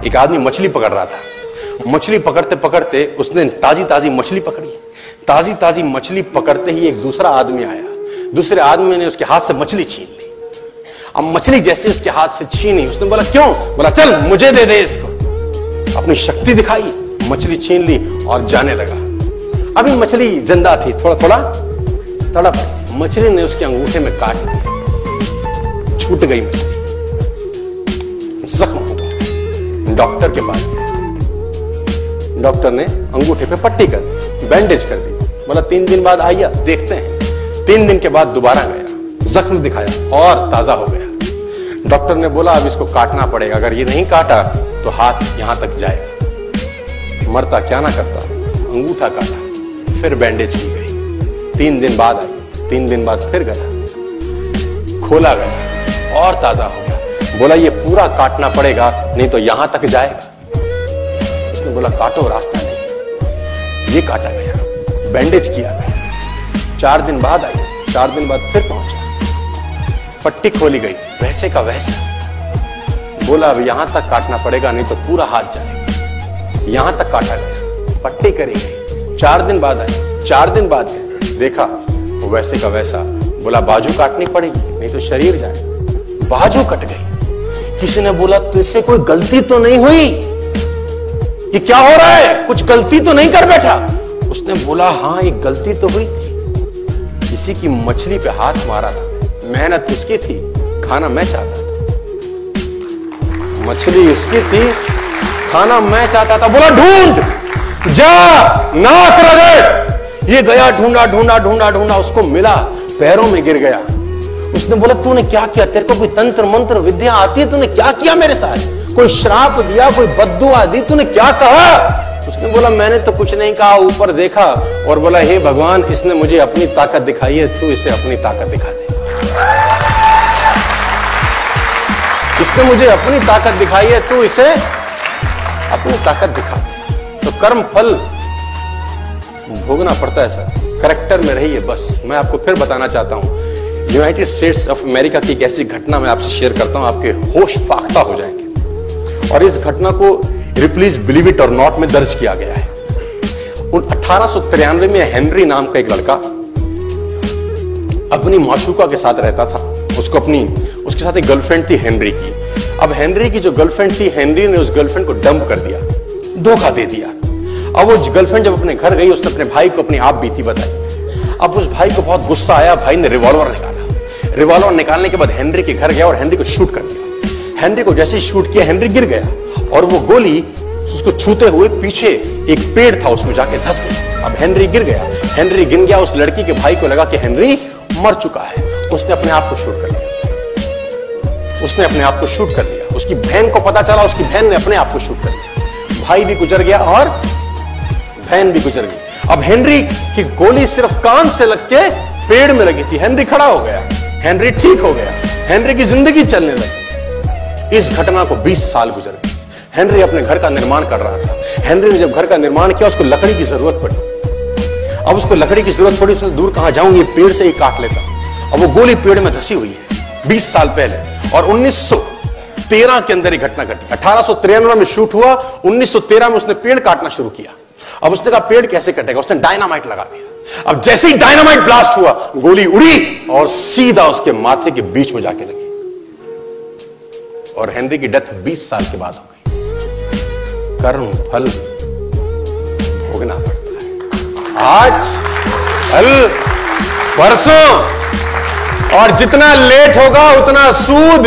एक आदमी मछली पकड़ रहा था। मछली पकड़ते पकड़ते उसने ताजी ताजी मछली पकड़ी। ताजी ताजी मछली पकड़ते ही एक दूसरा आदमी आया। दूसरे आदमी ने उसके हाथ से मछली छीन ली। अब मछली जैसे उसके हाथ से छीनी, उसने बोला क्यों? बोला चल मुझे दे दे इसको। अपनी शक्ति दिखाई, मछली छीन ली और जाने लगा। अभी मछली जिंदा थी, थोड़ा थोड़ा तड़प रही थी। मछली ने उसके अंगूठे में काट दिया, छूट गई मछली, जख्म हो गया। डॉक्टर के पास गया। डॉक्टर ने अंगूठे पे पट्टी कर दी, बैंडेज कर दी। बोला 3 दिन बाद आइए देखते हैं। 3 दिन के बाद दोबारा गया, जख्म दिखाया और ताजा हो गया। डॉक्टर ने बोला अब इसको काटना पड़ेगा, अगर ये नहीं काटा तो हाथ यहां तक जाएगा। मरता क्या ना करता, अंगूठा काटा, फिर बैंडेज की गई। 3 दिन बाद आई, 3 दिन बाद फिर गया, खोला गया और ताजा हो गया। बोला ये पूरा काटना पड़ेगा नहीं तो यहां तक जाएगा। उसने बोला काटो, रास्ता नहीं। ये काटा गया, बैंडेज किया गया। 4 दिन बाद आई, 4 दिन बाद फिर पहुंचा, पट्टी खोली गई, वैसे का वैसा। बोला अब यहां तक काटना पड़ेगा नहीं तो पूरा हाथ जाएगा। यहां तक काटा गया, पट्टी करी गई। 4 दिन बाद आई, 4 दिन बाद गए, देखा वैसे का वैसा। बोला बाजू काटनी पड़ेगी नहीं तो शरीर जाए। बाजू कट गई। किसी ने बोला तुझसे कोई गलती तो नहीं हुई? ये क्या हो रहा है? कुछ गलती तो नहीं कर बैठा? उसने बोला हाँ एक गलती तो हुई थी। किसी की मछली पे हाथ मारा था, मेहनत उसकी थी, खाना मैं चाहता था। मछली उसकी थी, खाना मैं चाहता था। बोला ढूंढ, जा, नाक रगड़। ये गया, ढूंढा ढूंढा ढूंढा ढूंढा, उसको मिला, पैरों में गिर गया। उसने बोला तूने क्या किया? तेरे को कोई तंत्र मंत्र विद्या आती है? तूने क्या किया मेरे साथ? कोई श्राप दिया, कोई बद्दुआ दी? तूने क्या कहा? उसने बोला मैंने तो कुछ नहीं कहा, ऊपर देखा और बोला हे भगवान इसने मुझे अपनी ताकत दिखाई है, तू इसे अपनी ताकत दिखा दे। इसने मुझे अपनी ताकत दिखाई है, तू इसे अपनी ताकत दिखा दे। तो कर्म फल भोगना पड़ता है सर, करेक्टर में रहिए बस। मैं आपको फिर बताना चाहता हूं, यूनाइटेड स्टेट्स ऑफ अमेरिका की एक ऐसी घटना मैं आपसे शेयर करता हूं, आपके होश फाख्ता हो जाएंगे। और इस घटना को प्लीज बिलीव इट और नॉट में दर्ज किया गया है। 1893 में हेनरी नाम का एक लड़का अपनी माशूका के साथ रहता था। उसके साथ एक गर्लफ्रेंड थी हेनरी की। अब हेनरी की जो गर्लफ्रेंड थी, हेनरी ने उस गर्लफ्रेंड को डंप कर दिया, धोखा दे दिया। अब वो गर्लफ्रेंड जब अपने घर गई, उसने अपने भाई को अपनी आप बीती बताई। अब उस भाई को बहुत गुस्सा आया, भाई ने रिवॉल्वर निकाला। रिवॉल्वर निकालने के बाद हेनरी के घर गया और हेनरी को शूट कर दिया। हेनरी को जैसे ही शूट किया, हेनरी गिर गया और वो गोली उसको छूते हुए पीछे एक पेड़ था उसमें जाके धंस गई। अब हेनरी गिर गया, हेनरी गिर गया। उस लड़की के भाई को लगा कि हेनरी मर चुका है, उसने अपने आप को शूट कर लिया। उसने अपने आप को शूट कर लिया। उसकी बहन को पता चला, उसकी बहन ने अपने आप को शूट कर लिया। भाई भी गुजर गया और बहन भी गुजर गई। अब हेनरी की गोली सिर्फ कान से लग के पेड़ में लगी थी। हेनरी खड़ा हो गया, हेनरी ठीक हो गया, हेनरी की जिंदगी चलने लगी। इस घटना को 20 साल गुजर गए। हेनरी अपने घर का निर्माण कर रहा था। हेनरी ने जब घर का निर्माण किया, उसको लकड़ी की जरूरत पड़ी। अब उसको लकड़ी की जरूरत पड़ी, उसने दूर कहां जाऊं, ये पेड़ से ही काट लेता। अब वो गोली पेड़ में धसी हुई है 20 साल पहले। और 1913 के अंदर ये घटना घटी। 1893 में शूट हुआ, 1913 में उसने पेड़ काटना शुरू किया। अब उसने कहा पेड़ कैसे कटेगा, उसने डायनामाइट लगा दिया। अब जैसे ही डायनामाइट ब्लास्ट हुआ, गोली उड़ी और सीधा उसके माथे के बीच में जाके लगी और हेनरी की डेथ 20 साल के बाद हो गई। कर्म फल भोगना पड़ता है, आज कल परसों, और जितना लेट होगा उतना सूद।